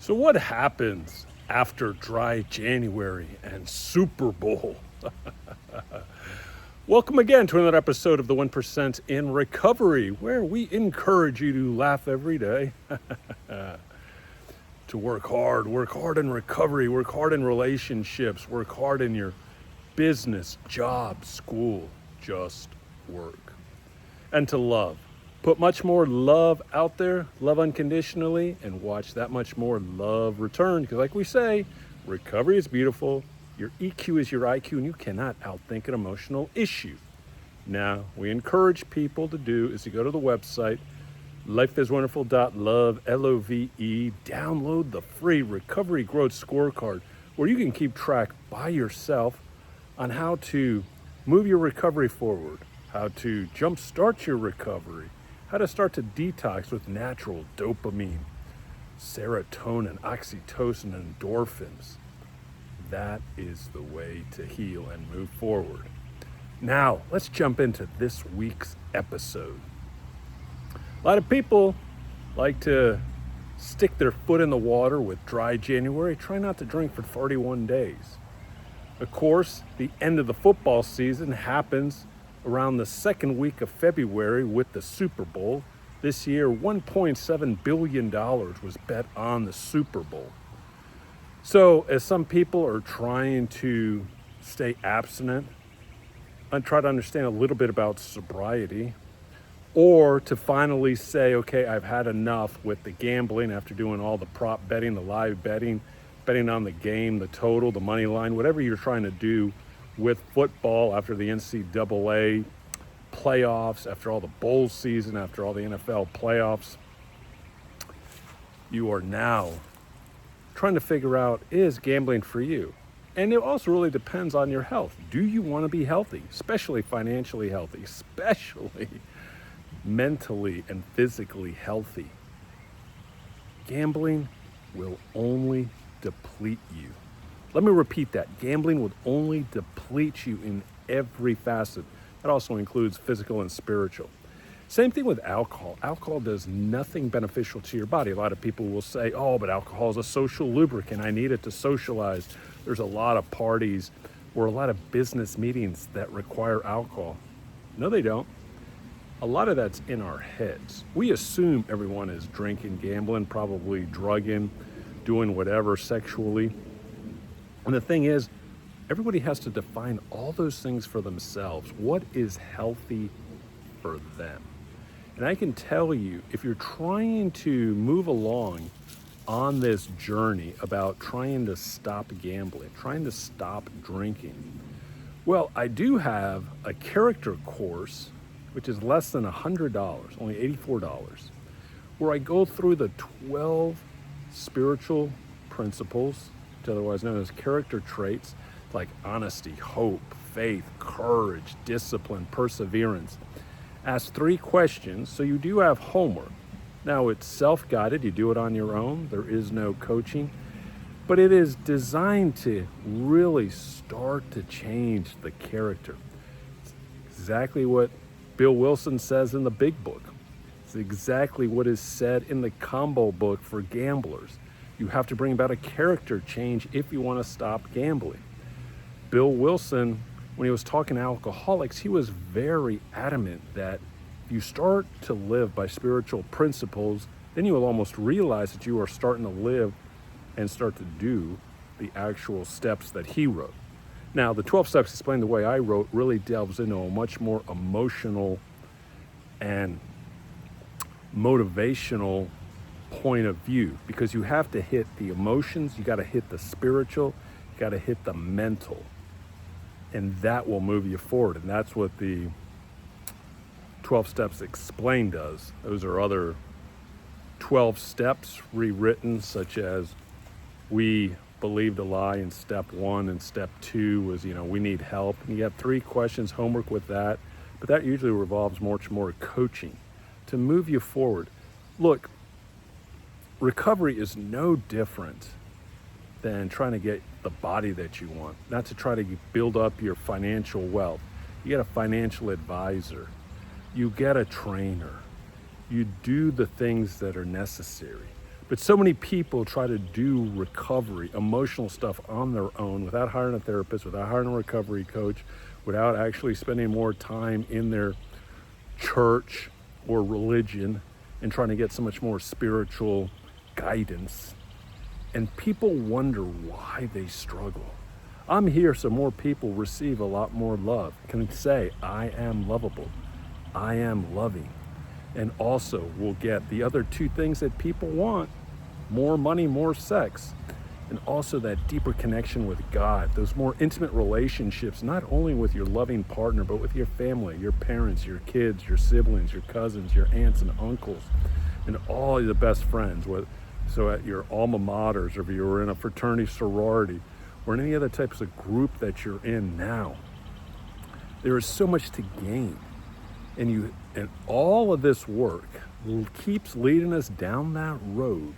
So what happens after dry January and Super Bowl? Welcome again to another episode of the 1% in Recovery, where we encourage you to laugh every day, to work hard in recovery, work hard in relationships, work hard in your business, job, school, just work. And to love. Put much more love out there, love unconditionally, and watch that much more love return. Because like we say, recovery is beautiful, your EQ is your IQ, and you cannot outthink an emotional issue. Now, we encourage people to do is to go to the website, Wonderful.Love, L-O-V-E, download the free Recovery Growth Scorecard, where you can keep track by yourself on how to move your recovery forward, how to jumpstart your recovery, how to start to detox with natural dopamine, serotonin, oxytocin, and endorphins. That is the way to heal and move forward. Now, let's jump into this week's episode. A lot of people like to stick their foot in the water with dry January. Try not to drink for 31 days. Of course, the end of the football season happens around the second week of February with the Super Bowl. This year, $1.7 billion was bet on the Super Bowl. So as some people are trying to stay abstinent and try to understand a little bit about sobriety, or to finally say, okay, I've had enough with the gambling after doing all the prop betting, the live betting, betting on the game, the total, the money line, whatever you're trying to do with football after the NCAA playoffs, after all the bowl season, after all the NFL playoffs. You are now trying to figure out, is gambling for you? And it also really depends on your health. Do you want to be healthy, especially financially healthy, especially mentally and physically healthy? Gambling will only deplete you. Let me repeat that. Gambling would only deplete you in every facet. That also includes physical and spiritual. Same thing with alcohol. Alcohol does nothing beneficial to your body. A lot of people will say, oh, but alcohol is a social lubricant. I need it to socialize. There's a lot of parties or a lot of business meetings that require alcohol. No, they don't. A lot of that's in our heads. We assume everyone is drinking, gambling, probably drugging, doing whatever sexually. And the thing is, everybody has to define all those things for themselves. What is healthy for them? And I can tell you, if you're trying to move along on this journey about trying to stop gambling, trying to stop drinking, well, I do have a character course, which is less than $100, only $84, where I go through the 12 spiritual principles, otherwise known as character traits, like honesty, hope, faith, courage, discipline, perseverance. Ask 3 questions, so you do have homework. Now, it's self-guided, you do it on your own, there is no coaching, but it is designed to really start to change the character. It's exactly what Bill Wilson says in the Big Book. It's exactly what is said in the Combo Book for gamblers. You have to bring about a character change if you want to stop gambling. Bill Wilson, when he was talking to alcoholics, he was very adamant that if you start to live by spiritual principles, then you will almost realize that you are starting to live and start to do the actual steps that he wrote. Now, the 12 steps explained the way I wrote really delves into a much more emotional and motivational point of view, because you have to hit the emotions, you got to hit the spiritual, you got to hit the mental, and that will move you forward. And that's what the 12 steps explained does. Those are other 12 steps rewritten, such as we believed a lie in step 1, and step 2 was, we need help. And you have 3 questions, homework with that, but that usually revolves much more coaching to move you forward. Look, recovery is no different than trying to get the body that you want, not to try to build up your financial wealth. You get a financial advisor, you get a trainer, you do the things that are necessary. But so many people try to do recovery, emotional stuff on their own without hiring a therapist, without hiring a recovery coach, without actually spending more time in their church or religion and trying to get so much more spiritual guidance. And people wonder why they struggle. I'm here so more people receive a lot more love, can say, I am lovable, I am loving. And also will get the other two things that people want: more money, more sex, and also that deeper connection with God, those more intimate relationships, not only with your loving partner, but with your family, your parents, your kids, your siblings, your cousins, your aunts and uncles, and all the best friends. So at your alma maters, or if you're in a fraternity, sorority, or in any other types of group that you're in now, there is so much to gain. And all of this work keeps leading us down that road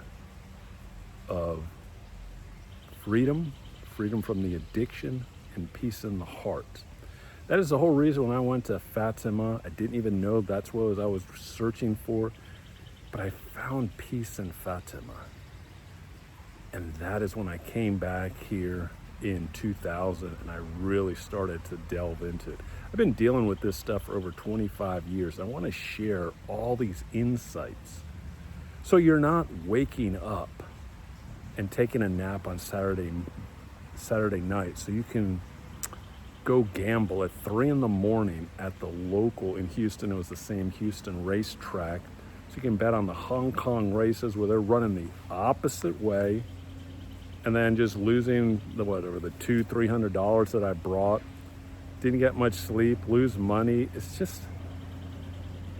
of freedom from the addiction, and peace in the heart. That is the whole reason when I went to Fatima, I didn't even know that's what I was searching for, but I found peace in Fatima. And that is when I came back here in 2000 and I really started to delve into it. I've been dealing with this stuff for over 25 years. I want to share all these insights so you're not waking up and taking a nap on Saturday night so you can go gamble at 3 a.m. at the local in Houston. It was the same Houston racetrack. So you can bet on the Hong Kong races where they're running the opposite way, and then just losing the $200-$300 that I brought. Didn't get much sleep, lose money. It's just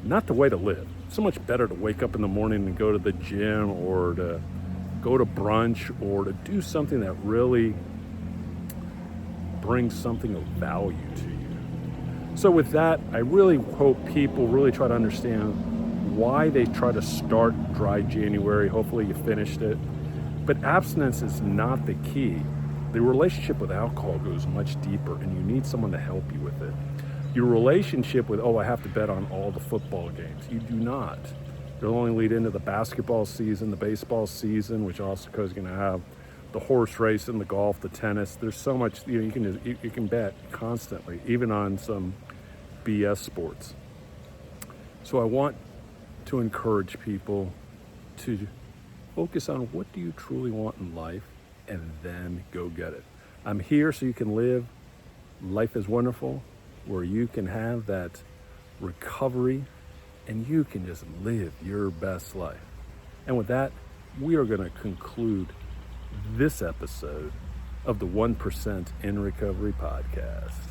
not the way to live. It's so much better to wake up in the morning and go to the gym, or to go to brunch, or to do something that really brings something of value to you. So with that, I really hope people really try to understand why they try to start dry January. Hopefully you finished it. But abstinence is not the key. The relationship with alcohol goes much deeper, and you need someone to help you with it. Your relationship with, I have to bet on all the football games. You do not. It'll only lead into the basketball season, the baseball season, which also is going to have the horse racing, the golf, the tennis. There's so much, you can bet constantly, even on some BS sports. So I want to encourage people to focus on what do you truly want in life, and then go get it. I'm here so you can live Life is Wonderful, where you can have that recovery and you can just live your best life. And with that, we are going to conclude this episode of the 1% in Recovery podcast.